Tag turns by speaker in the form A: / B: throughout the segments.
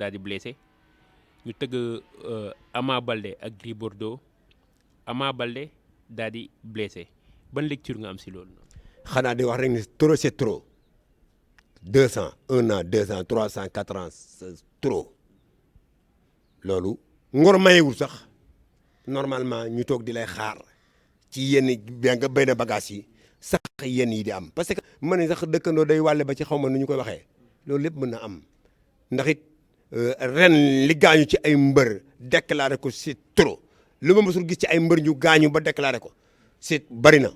A: daal di blessé ñu tëgg Ama Baldé ak Gris Bordeaux Ama Baldé daal di blessé ban lecture nga am si loolu.
B: xanaa di wax rek ni trop c'est trop 200 1 an 2 ans 300 4 ans c'est trop loolu ngor mayewul sax normalement ñu toog di lay xaar ci yenn nga béy na bagage yi sax yenn yi di am parce que mën nañ sax dëkkandoo day wàlle ba ci xaw ma nu ñu koy waxee loolu lépp mën na am ndax it ren li gaañu ci ay mbër déclaré ko c'est trop lu ma mësul gis ci ay mbër ñu gaañu ba déclaré ko c'est bari na.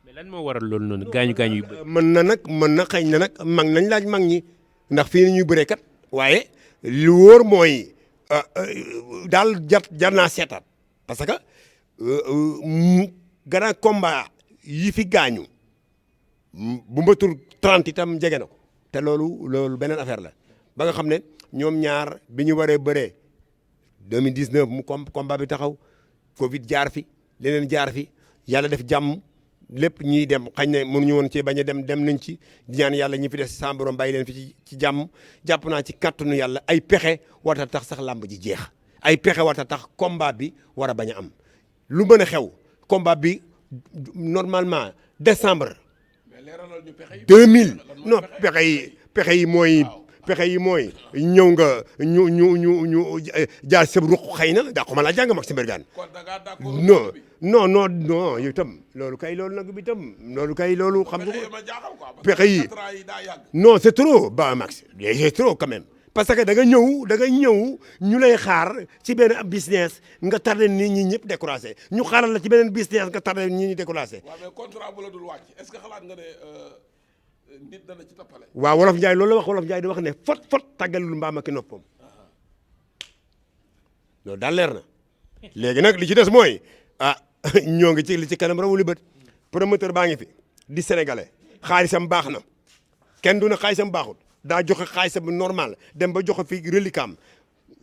A: mais lan moo waral loolu noonu gaañu yu bëri.
B: mën na xëy na nag mag nañ laaj mag ñi ndax fii ni ñuy bëree kat waaye lu wóor mooy daal jar naa seetaat parce que grand combat yi fi gaañu bu mbatul 30 itam jege na ko te loolu beneen affaire la ba nga xam ne ñoom ñaar bi ñu waree bëree 2019 mu combat bi taxaw Covid jaar fi leneen jaar fi yàlla def jàmm lépp ñiy dem xañ ne mënuñu woon ci bañ a dem nañ ci di ñaan yàlla ñi fi des sa borom bàyyi leen fi ci jàmm jàpp naa ci kàttanu yàlla ay pexe war a tax sax làmb ji jeex ay pexe war a tax combat bi war a bañ a am lu mën a xew combat bi normalement décembre 2000 non pexe yi mooy ñëw nga ñu jaar sa ruq xëy na daa ko ma laa jàng mag si mbergaan non yow itam loolu kay loolu xam nga ko pexe yi non c'est trop ba max c'est trop quand même parce que da nga ñëw ñu lay xaar ci benn business nga tardé nit ñi ñëpp découragé ñu xaaral la ci beneen business nga tardé nit ñi découragé.
C: waaw mais contrat bu la dul wàcc est-ce que xalaat nga ne nit dana ci toppale.
B: waaw wolof Njaay loolu la wax wolof Njaay di wax ne fot tàggalul mbaam ak noppam loolu daal leer na léegi nag li ci des mooy ñoo ngi ci li ci kanam rawuli bët promoteur baa ngi fi di sénégalais xaalisam baax na kenn du ne xaalisam baaxul daa joxe xaalisam bu normal dem ba joxe fi reliquat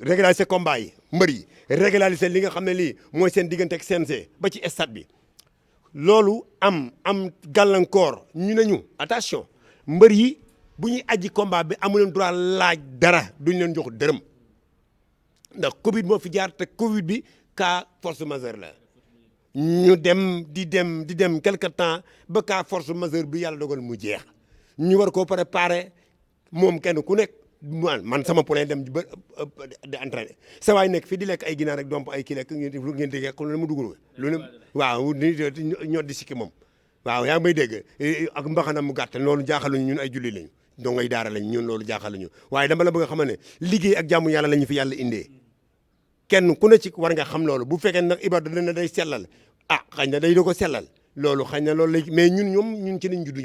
B: régulariser combat yi mbër yi régulariser li nga xam ne lii mooy seen diggante ak CNG ba ci stade bi loolu am gàllankoor ñu ne ñu attention mbër yi bu ñuy aji combat bi amu leen droit laaj dara duñ leen jox dërëm ndax Covid moo fi jaar te Covid bi cas force majeure la ñu dem di dem quelque temps ba cas force majeure bi yàlla dogal mu jeex ñu war koo préparer moom kenn ku nekk man sama poulain dem ba di entraîner sa waay nekk fii di lekk ay ginaar rek domp ay kii lekk ngeen di lekk lu mu dugul lu ne waaw ñoo di sikki moom waaw yaa ngi may dégg ak mbaxanam mu gàtt loolu jaaxaluñu ñun ay julli lañu donc ay daara lañ ñun loolu jaaxaluñu waaye dama la bëgg a xamal ne liggéey ak jàmm yàlla la ñu fi yàlla indee kenn ku ne ci war nga xam loolu bu fekkee nag Ibaadu dana day sellal xañ na day doo ko sellal loolu xañ na loolu lay mais ñun ci lañ juddu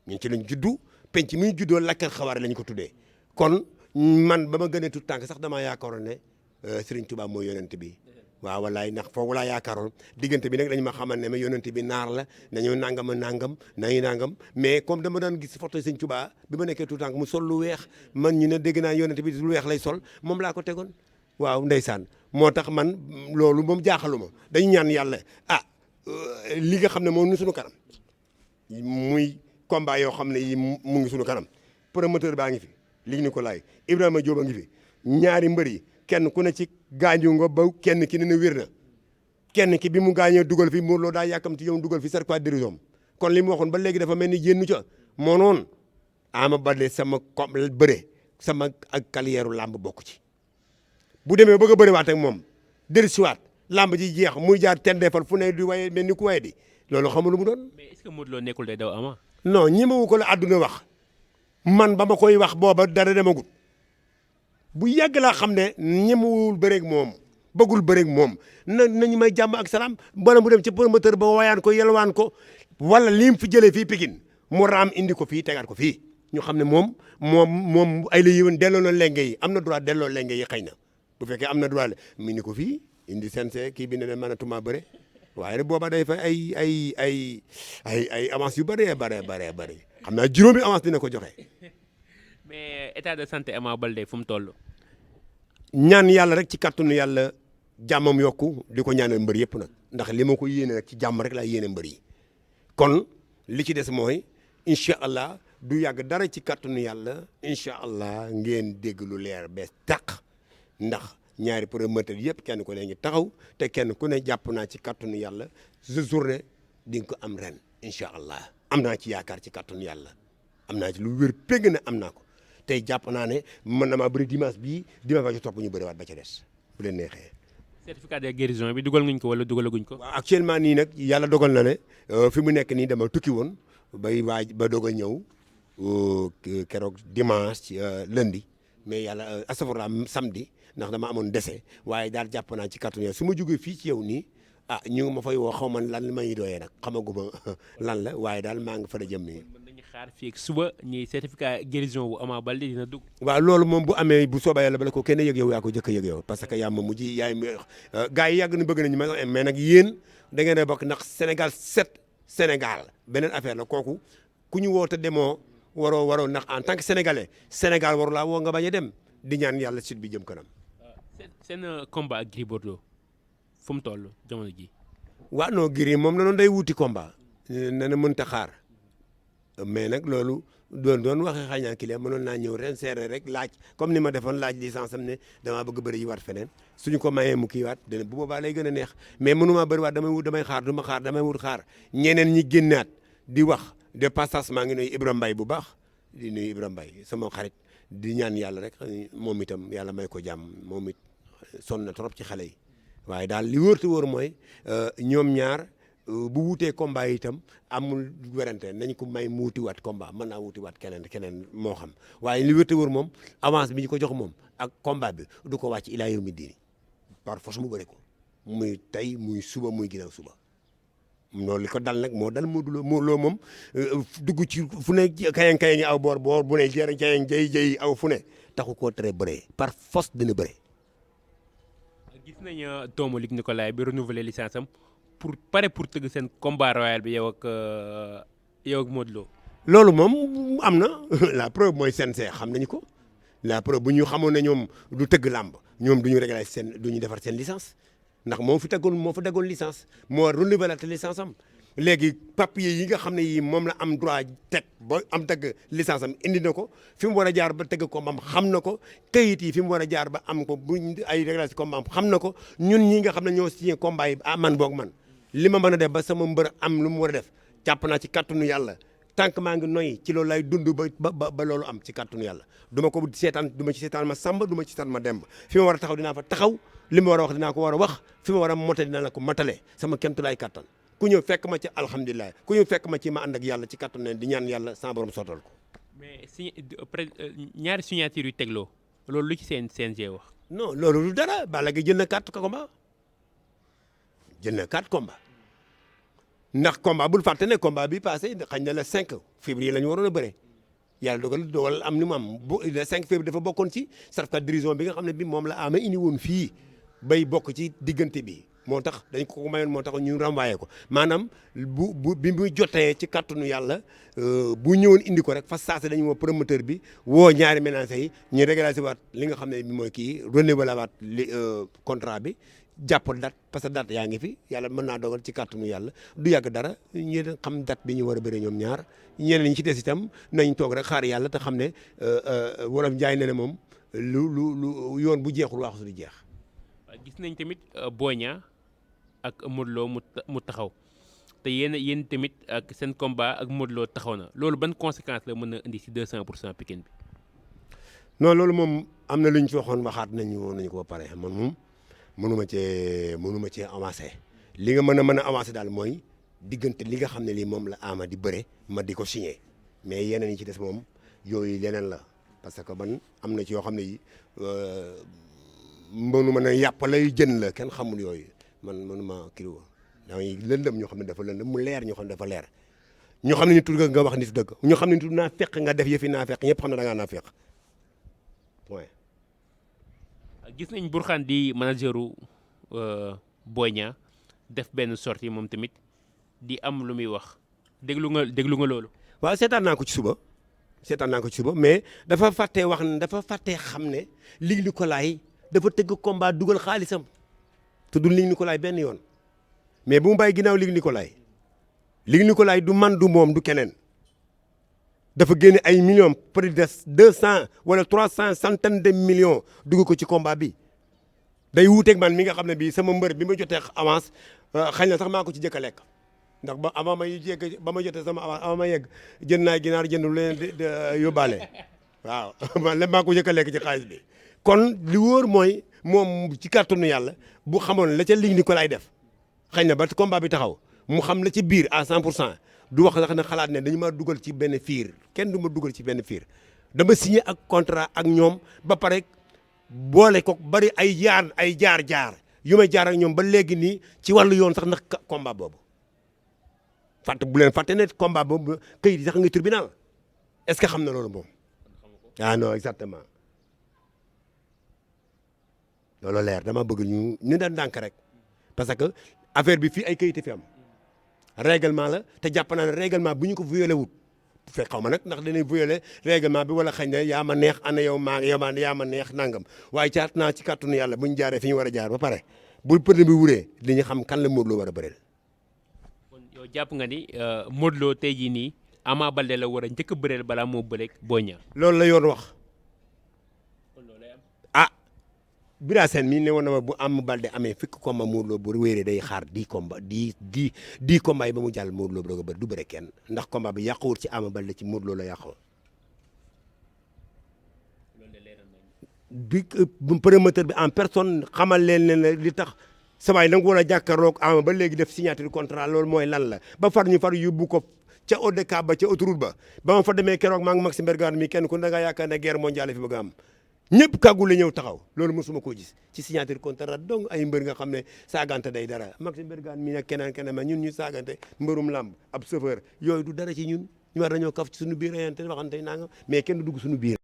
B: ñun ci lañ juddu penc mi ñu juddoo lakkal xawaare lañ ko tuddee kon man ba ma gënee tout tànk sax damaa yaakaaroon ne Serigne Touba mooy yonent bi waaw wallaay ndax foofu laa yaakaaroon diggante bi nag dañu ma xamal ne ma yonent bi naar la nañu nangam mais comme dama daan gis photo Serigne Touba bi ma nekkee tout tànk mu sol lu weex man ñu ne dégg naa yonent bi lu weex lay sol moom laa ko tegoon waaw ndeysaan moo tax man loolu moom jaaxaluma dañu ñaan yàlla li nga xam ne moom nu suñu kanam muy combat yoo xam ne yi mu ngi suñu kanam promoteur baa ngi fi li ñu ko laay Ibrahima Diop a ngi fi ñaari mbër yi kenn ku ne ci gaañu nga ba kenn ki ne na wér na kenn ki bi mu gaañee dugal fi Modou Lo daa yàkkamti yow dugal fi cercle dirigeant kon li mu waxoon ba léegi dafa mel ni jénnu ca moo noonu Ama Baldé sama bëre sama ak carrière làmb bokk ci bu demee bëgg a bëriwaat ak moom dellusiwaat làmb ji jeex muy jaar tendeefal fu ne di waye mel ni ku waye di loolu xamul lu mu doon.
A: mais est-ce que Modou Lo nekkul day daw Ama.
B: non ñemewu ko la àdduna wax man ba ma koy wax booba dara demagut bu yàgg laa xam ne ñemewul bëreeg moom bëggul bëreeg moom nañu may jàmm ak salaam bala mu dem ci promoteur ba wayaan ko yelwaan ko wala lim fi jëlee fii Pikine mu raam indi ko fii tegaat ko fii ñu xam ne moom ay la yéwén delloo na lenge yi am na droit delloo lenge yi xëy na bu fekkee am na droit la mu indi ko fii indi sensé kii bi ne leen mënatuma bëre waaye rek booba day fa ay avance yu bëree bëri xam naa juróomi avance dina ko joxe.
A: mais état de santé Ama Baldé fu mu toll.
B: ñaan yàlla rek ci kàttanu yàlla jàmmam yokku di ko ñaanal mbër yëpp nag ndax li ma ko yéene rek ci jàmm rek laa yéene mbër yi kon li ci des mooy incha allah du yàgg dara ci kàttanu yàlla incha allah ngeen dégg lu leer bees tàq ndax ñaari promoteur yëpp kenn ku ne ngi taxaw te kenn ku ne jàpp naa ci kàttanu yàlla sa journée di nga ko am ren incha allah am naa ci yaakaar ci kàttanu yàlla am naa ci lu wér pégg na am naa ko tey jàpp naa ne mën na maa bëri dimanche ba ci topp ñu bëriwaat ba ca des bu leen neexee.
A: certificat de guérison bi dugal nguñ ko wala dugalaguñ ko.
B: waaw actuellement nii nag yàlla dogal na ne fi mu nekk nii dama tukki woon ba doog a ñëw keroog dimanche lundi mais yàlla astafurlah samedi ndax dama amoon dese waaye daal jàpp naa ci kàttanu yàlla su ma jógee fii ci yow nii ñu ngi ma fay woo xaw ma lan ma ñuy doyee nag xamaguma lan la waaye daal maa ngi fa la jëm nii.
A: mën nañu xaar fii ak suba ñi certificat guérison bu Ama Baldé dina dugg.
B: waaw loolu moom bu amee bu soobee yàlla bala ko kenn yëg yow yaa ko jëkk a yëg yow parce que yaa ma mujj yaay gars yi yàgg na bëgg nañu mais nag yéen da ngeen a bokk ndax Sénégal 7 Sénégal beneen affaire la kooku ku ñu woo te demoo waroo ndax en tant que sénégalais Sénégal waru laa woo nga bañ a dem di ñaan yàlla sud bi jëm kanam.
A: seen combat ak Gris Bordeaux fu mu toll jamono ji.
B: waaw non Gris moom la noonu day wuti combat nee na mënta xaar mais nag loolu doon waxee xañaa kii la mënoon naa ñëw ren seere rek laaj comme ni ma defoon laaj licence am ne damaa bëgg bëri yi waat feneen suñu ko mayee mu kii waat dana bu boobaa lay gën a neex mais mënumaa bëri waat damay xaar du ma xaar damay wut xaar ñeneen ñi génnaat di wax de passage maa ngi nuyu Ibrahima Mbaye bu baax di nuyu Ibrahima Mbaye sama xarit di ñaan yàlla rek moom itam yàlla may ko jàmm moom it sonn na trop ci xale yi waaye daal li wóor te wóor mooy ñoom ñaar bu wutee combat yi itam amul werante nañ ko may mu wutiwaat combat mën naa wutiwaat keneen moo xam waaye li wóor te wóor moom avance bi ñu ko jox moom ak combat bi du ko wàcc ilaa yawmi diini par force mu bëri ko muy tey muy suba muy ginnaaw suba loolu li ko dal nag moo dal Modou Lo moom dugg ci fu ne kayang ngi aw boor bu ne jërë kayang jëy aw fu ne taxu koo tere bëree par force dina bëree.
A: gis nañu doomu Luc Nicolaï bi renouveler licence am pour tëgg seen combat royal bi yow ak Modou Lo.
B: loolu moom am na la preuve mooy CNG xam nañu ko la preuve bu ñu xamoon ne ñoom du tëgg làmb ñoom du ñu réglé du ñu defar seen licence ndax moo fa daggoon licence moo renouveler licence am léegi papier yi nga xam ne yi moom la am droit teg ba am tëgg licence am indi na ko fi mu war a jaar ba tëgg combat am xam na ko kayit yi fi mu war a jaar ba am ko bu ay réglage combat am xam na ko ñun ñi nga xam ne ñoo signé combat yi man boog man li ma mën a def ba sama mbër am lu mu war a def jàpp naa ci kàttanu yàlla tànk maa ngi noyyi ci loolu lay dund ba loolu am ci kàttanu yàlla du ma ko seetaan du ma ci seetaan ma sàmba du ma ci seetaan ma demb fi ma war a taxaw dinaa fa taxaw li ma war a wax dinaa ko war a wax fi ma war a mote dinaa la ko matale sama kéemtulaay kàttan ku ñëw fekk ma ci alhamdulilah ku ñëw fekk ma ci ma ànd ak yàlla ci kàttan ne di ñaan yàlla sama borom sottal ko.
A: mais ñaari signature yu tegloo loolu lu ci CNG wax.
B: non loolu du dara Balla Gaye jël na 4 combat jël na 4 combat ndax combat bul fàtte ne combat bi passé xañ na le 5 février la ñu waroon a bëre yàlla dogal am ni mu am le 5 février dafa bokkoon ci certificat de guérison bi nga xam ne bi moom la ama indi woon fii bay bokk ci diggante bi moo tax dañ ko mayoon moo tax ñu renvoyé ko maanaam bi muy jotee ci kàttanu yàlla bu ñëwoon indi ko rek fa saase dañu woo promoteur bi woo ñaari ménages yi ñu régulariser waat li nga xam ne bi mooy kii renouveler waat li contrat bi jàpp date parce que date yaa ngi fi yàlla mën naa dogal ci kàttanu yàlla du yàgg dara ñu xam date bi ñu war a bëre ñoom ñaar ñeneen ñi ci des itam nañ toog rek xaar yàlla te xam ne wolof njaay ne ne moom lu yoon bu jeexul waaxu du jeex.
A: gis nañ tamit Boy Niang ak Modou Lo mu taxaw te yéen tamit ak seen combat ak Modou Lo taxaw na loolu ban conséquence la mën a indi si 200% Pikine bi.
B: non loolu moom am na lu ñu fi waxoon waxaat nañu ko ba pare man moom mënuma cee avancé li nga mën a avancé daal mooy diggante li nga xam ne lii moom la Ama di bëre ma di ko signé mais yeneen yi ci des moom yooyu leneen la parce que man am na ci yoo xam ne yi mënuma ne yàpp lay jën la kenn xamul yooyu man mënuma kii woo damay lëndëm ñoo xam ne dafa lëndëm mu leer ñoo xam ne dafa leer ñoo xam ne ñu tudd nga wax nit dëgg ñoo xam ne tudd naa fekk nga def yëfi naa fekk ñëpp xam ne da ngaa naa fekk point.
A: gis nañ Bourkhane di manageru Boy Niang def benn sortie moom tamit di am lu muy wax déglu nga loolu.
B: waaw seetaan naa ko ci suba mais dafa fàttee wax ne dafa fàttee xam ne Luc Nicolaï dafa tëgg combat dugal xaalisam te du Luc Nicolaï benn yoon mais bu mu bàyyi ginnaaw Luc Nicolaï du man du moom du keneen dafa génne ay millions près de 200 wala 300 centaines de millions dugg ko ci combat bi day wuuteeg man mi nga xam ne bii sama mbër bi ma jotee avance xëy na sax maa ko ci jëkk a lekk ndax ba avant may yegg ba ma jotee sama avance avant ma yegg jënd naa ginaar jënd lu leen di yóbbaale waaw man la maa ko jëkk a lekk ci xaalis bi kon li wóor mooy moom ci kàttanu yàlla bu xamoon la ca ligne ni ko lay def xëy na ba combat bi taxaw mu xam la ci biir à 100% du wax sax na xalaat ne dañu ma dugal ci benn fiir kenn du ma dugal ci benn fiir dama signé ak contrat ak ñoom ba pare boole ko bari ay jaar yu may jaar ak ñoom ba léegi nii ci wàllu yoon sax ndax combat boobu bu leen fàtte ne combat boobu këyit yi sax nga tribunal est-ce que xam na loolu moom ah non exactement loolu leer dama bëgg ñu daan ndànk rek parce que affaire bi fii ay këyit fi am règlement la te jàpp naa ne règlement bu ñu ko violé wut fekk xaw ma nag ndax dañuy violé règlement bi wala xañ ne yaa ma neex ana yow yaa ma neex nangam waaye caat naa ci kàttanu yàlla bu ñu jaaree fi ñu war a jaar ba pare bu pënd bi wuree li ñu xam kan la Modou Lo war a bëreel.
A: kon yow jàpp nga ni Modou Lo tey jii nii Ama Baldé la war a njëkk a bëreel balaa moo bëreeg Boy Niang.
B: loolu la yoon wax.
A: kon loolu lay am.
B: ah Bira Sène mii ne woon na ma bu Ama Baldé amee fukki combat Modou Lo bu wéeree day xaar 10 combat 10 combat yi ba mu jàll Modou Lo bu doog a bëri du bëre kenn ndax combat bi yàquwul ci Ama Baldé ci Modou Lo la yàqoo. bi promoteur bi en personne xamal leen ne li tax sawaay da nga war a jàkkaarloog Ama ba léegi def signature contrat loolu mooy lan la ba far ñu far yóbbu ko ca ODCAV ba ca autoroute ba ma fa demee keroog maa ngi Maxime Bergane mi kenn ku da ngaa yaakaar ne guerre mondiale fi bëgg a am ñëpp kàggu la ñëw taxaw loolu mosuma koo gis ci signature contrat donc ay mbër nga xam ne saagante day dara Maxime Bergane mi nag keneen ma ñun ñu saagante mbërum làmb ab chauffeur yooyu du dara ci ñun ñu war nañoo kaf ci suñu biir rayante waxante nangam mais kenn du dugg suñu biir